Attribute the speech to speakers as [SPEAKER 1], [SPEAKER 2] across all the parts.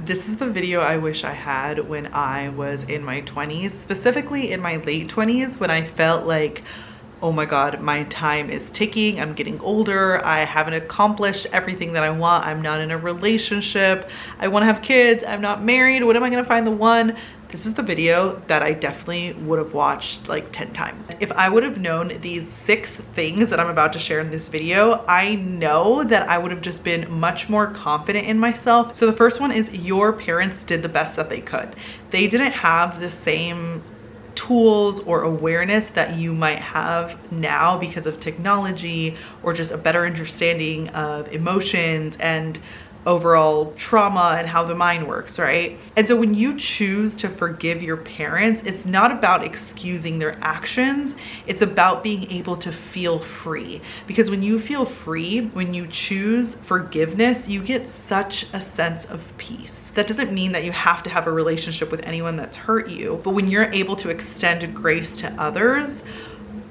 [SPEAKER 1] This is the video I wish I had when I was in my 20s, specifically in my late 20s, when I felt like, oh my God, my time is ticking. I'm getting older. I haven't accomplished everything that I want. I'm not in a relationship. I want to have kids. I'm not married. When am I going to find the one? This is the video that I definitely would have watched like 10 times. If I would have known these 6 things that I'm about to share in this video, I know that I would have just been much more confident in myself. So the first one is your parents did the best that they could. They didn't have the same tools or awareness that you might have now because of technology or just a better understanding of emotions and overall trauma and how the mind works, right? And so when you choose to forgive your parents, it's not about excusing their actions, it's about being able to feel free. Because when you feel free, when you choose forgiveness, you get such a sense of peace. That doesn't mean that you have to have a relationship with anyone that's hurt you, but when you're able to extend grace to others,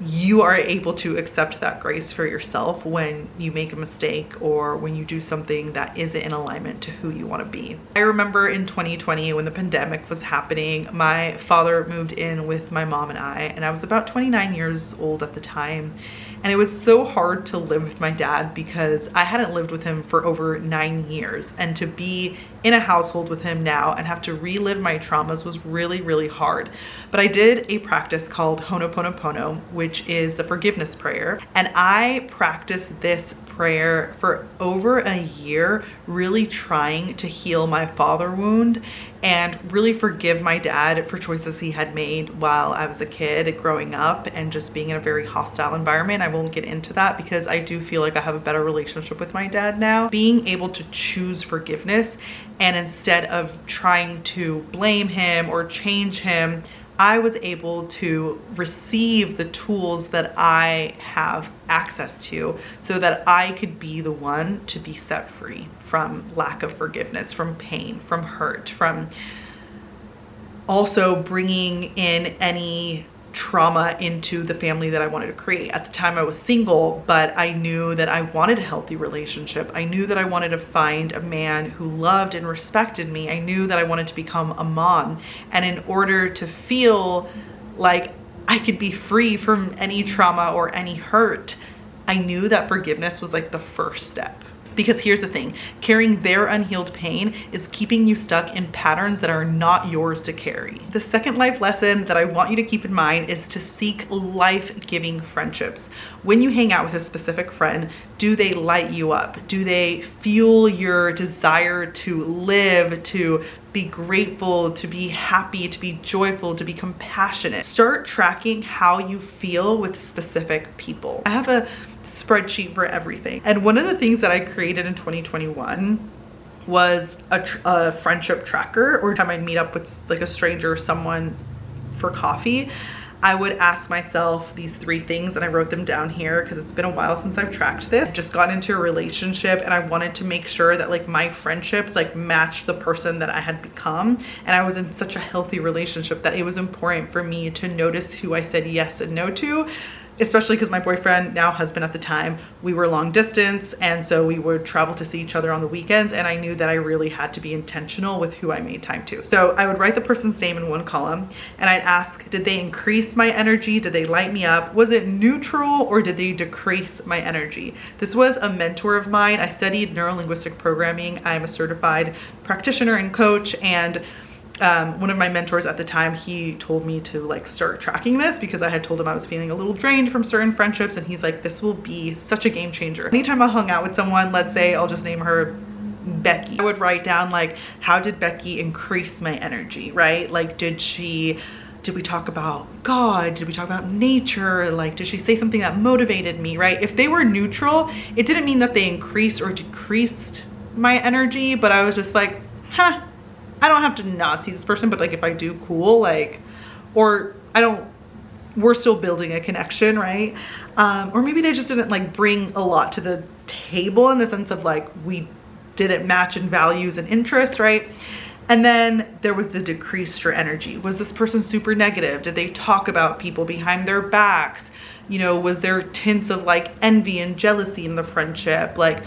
[SPEAKER 1] you are able to accept that grace for yourself when you make a mistake or when you do something that isn't in alignment to who you want to be. I remember in 2020 when the pandemic was happening, my father moved in with my mom and I was about 29 years old at the time. And it was so hard to live with my dad because I hadn't lived with him for over 9 years. And to be in a household with him now and have to relive my traumas was really, really hard. But I did a practice called Ho'oponopono, which is the forgiveness prayer. And I practiced this prayer for over a year, really trying to heal my father wound and really forgive my dad for choices he had made while I was a kid growing up and just being in a very hostile environment. I won't get into that because I do feel like I have a better relationship with my dad now. Being able to choose forgiveness and instead of trying to blame him or change him, I was able to receive the tools that I have access to so that I could be the one to be set free from lack of forgiveness, from pain, from hurt, from also bringing in any trauma into the family that I wanted to create. At the time I was single, but I knew that I wanted a healthy relationship. I knew that I wanted to find a man who loved and respected me. I knew that I wanted to become a mom. And in order to feel like I could be free from any trauma or any hurt, I knew that forgiveness was like the first step. Because here's the thing, carrying their unhealed pain is keeping you stuck in patterns that are not yours to carry. The second life lesson that I want you to keep in mind is to seek life-giving friendships. When you hang out with a specific friend, do they light you up? Do they fuel your desire to live, to be grateful, to be happy, to be joyful, to be compassionate? Start tracking how you feel with specific people. I have a spreadsheet for everything. And one of the things that I created in 2021 was a friendship tracker, or time I'd meet up with like a stranger or someone for coffee, I would ask myself these 3 things, and I wrote them down here because it's been a while since I've tracked this. I just got into a relationship and I wanted to make sure that like my friendships like matched the person that I had become. And I was in such a healthy relationship that it was important for me to notice who I said yes and no to, especially because my boyfriend, now husband at the time, we were long distance, and so we would travel to see each other on the weekends, and I knew that I really had to be intentional with who I made time to. So I would write the person's name in one column and I'd ask, did they increase my energy? Did they light me up? Was it neutral or did they decrease my energy? This was a mentor of mine. I studied neuro-linguistic programming. I'm a certified practitioner and coach, and one of my mentors at the time, he told me to like start tracking this because I had told him I was feeling a little drained from certain friendships, and he's like, this will be such a game changer. Anytime I hung out with someone, let's say I'll just name her Becky, I would write down like, how did Becky increase my energy, right? Like, did we talk about God? Did we talk about nature? Like, did she say something that motivated me, right? If they were neutral, it didn't mean that they increased or decreased my energy, but I was just like, huh, I don't have to not see this person, but like if I do, cool, like, or we're still building a connection, right? Or maybe they just didn't like bring a lot to the table in the sense of like, we didn't match in values and interests, right? And then there was the decreased your energy. Was this person super negative? Did they talk about people behind their backs? You know, was there tints of like envy and jealousy in the friendship? Like,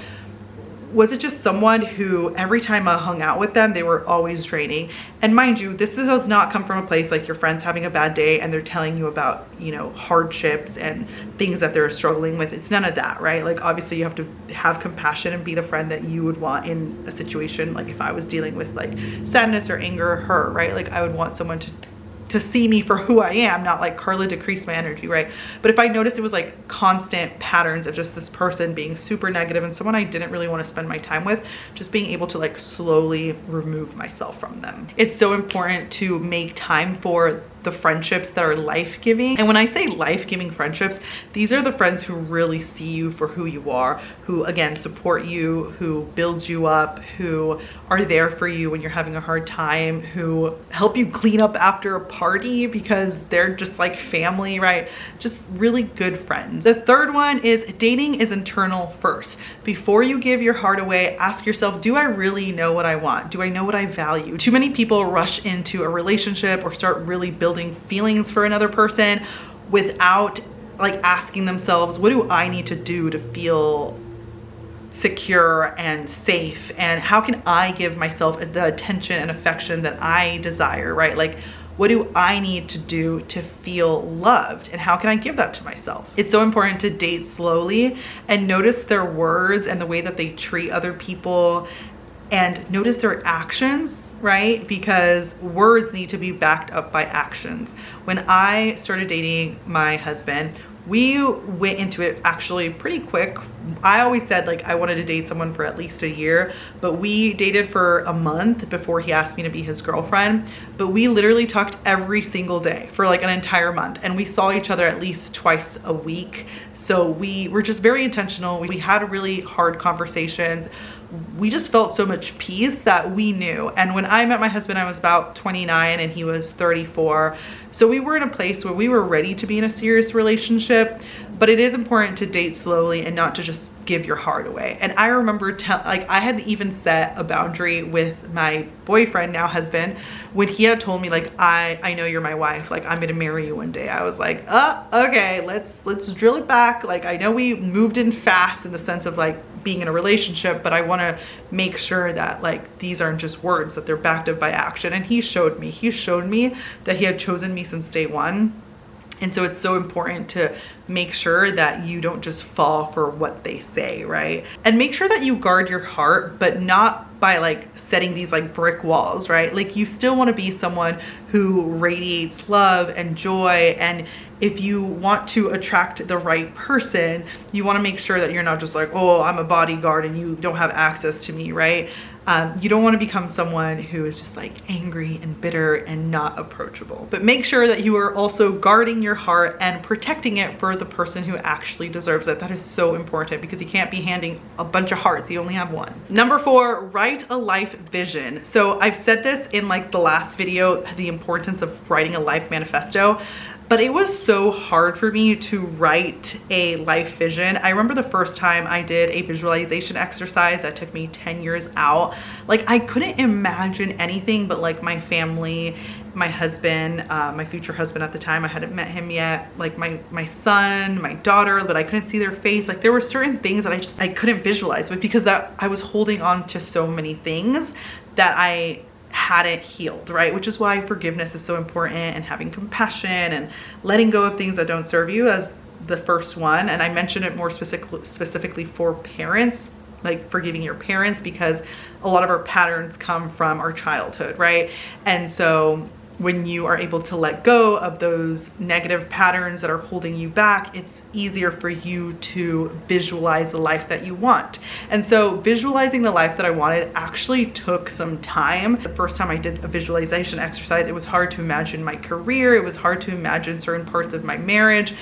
[SPEAKER 1] was it just someone who every time I hung out with them, they were always draining? And mind you, this does not come from a place like your friend's having a bad day and they're telling you about, you know, hardships and things that they're struggling with. It's none of that, right? Like obviously you have to have compassion and be the friend that you would want in a situation. Like if I was dealing with like sadness or anger or hurt, right? Like I would want someone to see me for who I am, not like Karla decrease my energy, right? But if I noticed it was like constant patterns of just this person being super negative and someone I didn't really want to spend my time with, just being able to like slowly remove myself from them. It's so important to make time for the friendships that are life-giving. And when I say life-giving friendships, these are the friends who really see you for who you are, who again support you, who build you up, who are there for you when you're having a hard time, who help you clean up after a party because they're just like family, right? Just really good friends. The third one is dating is internal first. Before you give your heart away, ask yourself, do I really know what I want? Do I know what I value? Too many people rush into a relationship or start really building feelings for another person without like asking themselves, what do I need to do to feel secure and safe? And how can I give myself the attention and affection that I desire, right? Like, what do I need to do to feel loved? And how can I give that to myself? It's so important to date slowly and notice their words and the way that they treat other people and notice their actions, right? Because words need to be backed up by actions. When I started dating my husband, we went into it actually pretty quick. I always said like I wanted to date someone for at least a year, but we dated for a month before he asked me to be his girlfriend. But we literally talked every single day for like an entire month, and we saw each other at least twice a week. So we were just very intentional. We had really hard conversations. We just felt so much peace that we knew. And when I met my husband, I was about 29 and he was 34. So we were in a place where we were ready to be in a serious relationship, but it is important to date slowly and not to just give your heart away. And I remember like I had even set a boundary with my boyfriend, now husband, when he had told me like, I know you're my wife, like I'm gonna marry you one day. I was like, oh, okay, let's drill it back. Like I know we moved in fast in the sense of like being in a relationship, but I want to make sure that like these aren't just words, that they're backed up by action. And he showed me that he had chosen me since day one. And so it's so important to make sure that you don't just fall for what they say, right? And make sure that you guard your heart, but not by like setting these like brick walls, right? Like you still want to be someone who radiates love and joy. And if you want to attract the right person, you want to make sure that you're not just like, oh, I'm a bodyguard and you don't have access to me, right? You don't want to become someone who is just like angry and bitter and not approachable. But make sure that you are also guarding your heart and protecting it for the person who actually deserves it. That is so important because you can't be handing a bunch of hearts. You only have one. Number 4, write a life vision. So I've said this in like the last video, the importance of writing a life manifesto. But it was so hard for me to write a life vision. I remember the first time I did a visualization exercise that took me 10 years out. Like I couldn't imagine anything but like my family, my husband, my future husband at the time. I hadn't met him yet. Like my son, my daughter, but I couldn't see their face. Like there were certain things that I couldn't visualize, but because I was holding on to so many things that I hadn't healed, right? Which is why forgiveness is so important, and having compassion and letting go of things that don't serve you as the first one. And I mentioned it more specifically for parents, like forgiving your parents, because a lot of our patterns come from our childhood, right? And so when you are able to let go of those negative patterns that are holding you back, it's easier for you to visualize the life that you want. And so visualizing the life that I wanted actually took some time. The first time I did a visualization exercise, it was hard to imagine my career. It was hard to imagine certain parts of my marriage.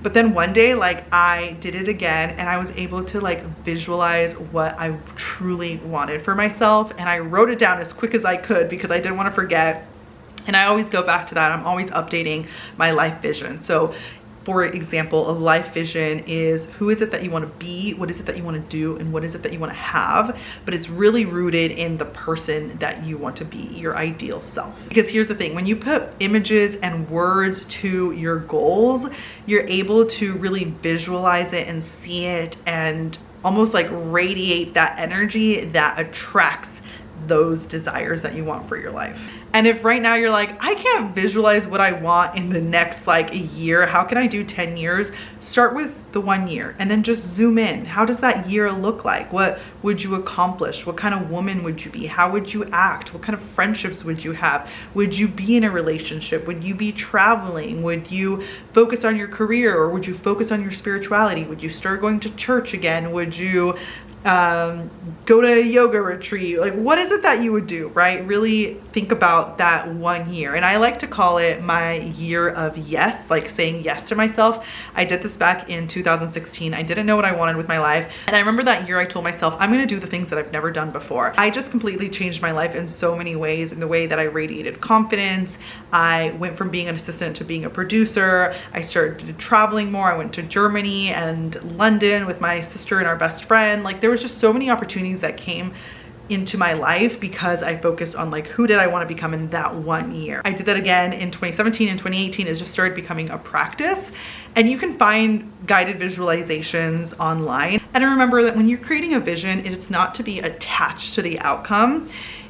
[SPEAKER 1] But then one day, like I did it again and I was able to like visualize what I truly wanted for myself. And I wrote it down as quick as I could because I didn't want to forget. And I always go back to that. I'm always updating my life vision. So for example, a life vision is who is it that you want to be, what is it that you want to do, and what is it that you want to have. But it's really rooted in the person that you want to be, your ideal self. Because here's the thing, when you put images and words to your goals, you're able to really visualize it and see it and almost like radiate that energy that attracts those desires that you want for your life. And if right now you're like, I can't visualize what I want in the next like a year, how can I do 10 years? Start with the 1 year and then just zoom in. How does that year look like? What would you accomplish? What kind of woman would you be? How would you act? What kind of friendships would you have? Would you be in a relationship? Would you be traveling? Would you focus on your career, or would you focus on your spirituality? Would you start going to church again? Would you go to a yoga retreat? Like, what is it that you would do, right? Really think about that 1 year. And I like to call it my year of yes, like saying yes to myself. I did this back in 2016. I didn't know what I wanted with my life. And I remember that year I told myself, I'm going to do the things that I've never done before. I just completely changed my life in so many ways, in the way that I radiated confidence. I went from being an assistant to being a producer. I started traveling more. I went to Germany and London with my sister and our best friend. Like, there was just so many opportunities that came into my life because I focused on like, who did I want to become in that 1 year. I did that again in 2017 and 2018. It just started becoming a practice. And you can find guided visualizations online. And I remember that when you're creating a vision, it's not to be attached to the outcome.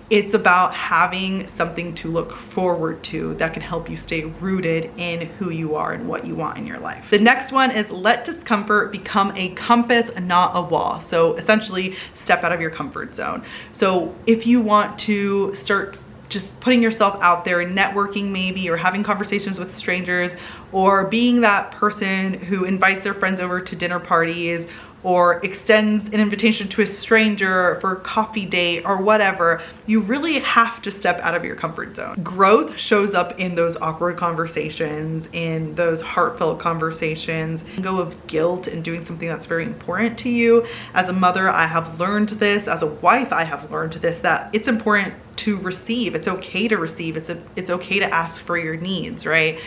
[SPEAKER 1] It's about having something to look forward to that can help you stay rooted in who you are and what you want in your life. The next one is let discomfort become a compass, not a wall. So essentially, step out of your comfort zone. So if you want to start just putting yourself out there and networking maybe, or having conversations with strangers, or being that person who invites their friends over to dinner parties, or extends an invitation to a stranger for a coffee date or whatever, you really have to step out of your comfort zone. Growth shows up in those awkward conversations, in those heartfelt conversations. Go of guilt and doing something that's very important to you. As a mother, I have learned this. As a wife, I have learned this, that it's important to receive. It's okay to receive. It's okay to ask for your needs, right?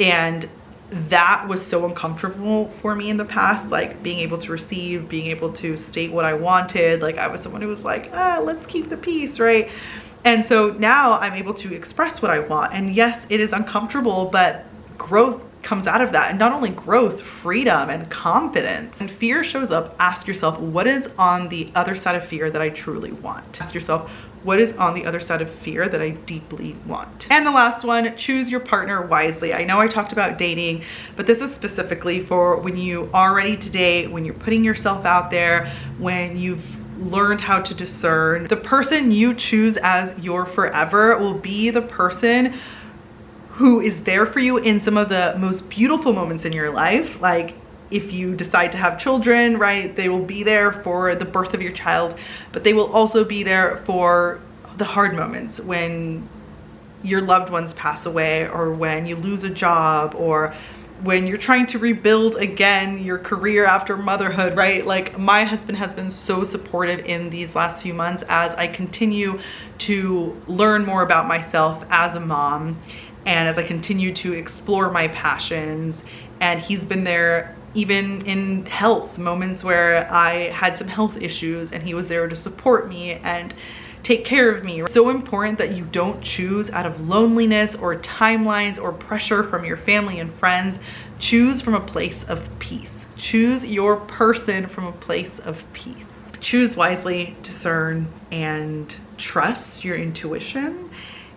[SPEAKER 1] And that was so uncomfortable for me in the past, like being able to receive, being able to state what I wanted. Like, I was someone who was like, let's keep the peace, right? And so now I'm able to express what I want. And yes, it is uncomfortable, but growth comes out of that. And not only growth, freedom and confidence. And fear shows up. Ask yourself, what is on the other side of fear that I truly want? Ask yourself, what is on the other side of fear that I deeply want? And the last one, choose your partner wisely. I know I talked about dating, but this is specifically for when you are ready to date, when you're putting yourself out there, when you've learned how to discern. The person you choose as your forever will be the person who is there for you in some of the most beautiful moments in your life. Like, if you decide to have children, right, they will be there for the birth of your child, but they will also be there for the hard moments when your loved ones pass away, or when you lose a job, or when you're trying to rebuild again your career after motherhood, right? Like, my husband has been so supportive in these last few months as I continue to learn more about myself as a mom, and as I continue to explore my passions. And he's been there even in health moments where I had some health issues, and he was there to support me and take care of me. It's so important that you don't choose out of loneliness or timelines or pressure from your family and friends. Choose from a place of peace. Choose your person from a place of peace. Choose wisely, discern, and trust your intuition.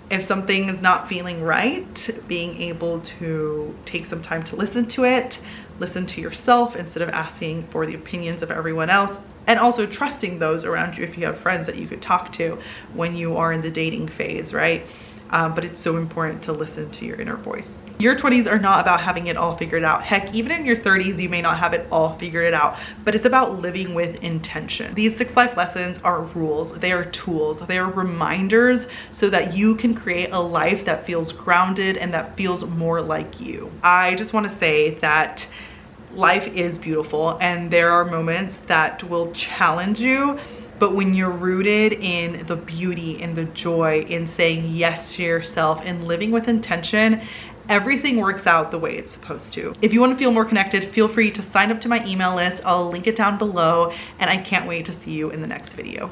[SPEAKER 1] If something is not feeling right, being able to take some time to listen to it, listen to yourself instead of asking for the opinions of everyone else, and also trusting those around you if you have friends that you could talk to when you are in the dating phase, right? But it's so important to listen to your inner voice. Your 20s are not about having it all figured out. Heck, even in your 30s, you may not have it all figured out, but it's about living with intention. These 6 life lessons are rules. They are tools. They are reminders so that you can create a life that feels grounded and that feels more like you. I just want to say that life is beautiful, and there are moments that will challenge you. But when you're rooted in the beauty, in the joy, in saying yes to yourself, and living with intention, everything works out the way it's supposed to. If you want to feel more connected, feel free to sign up to my email list. I'll link it down below, and I can't wait to see you in the next video.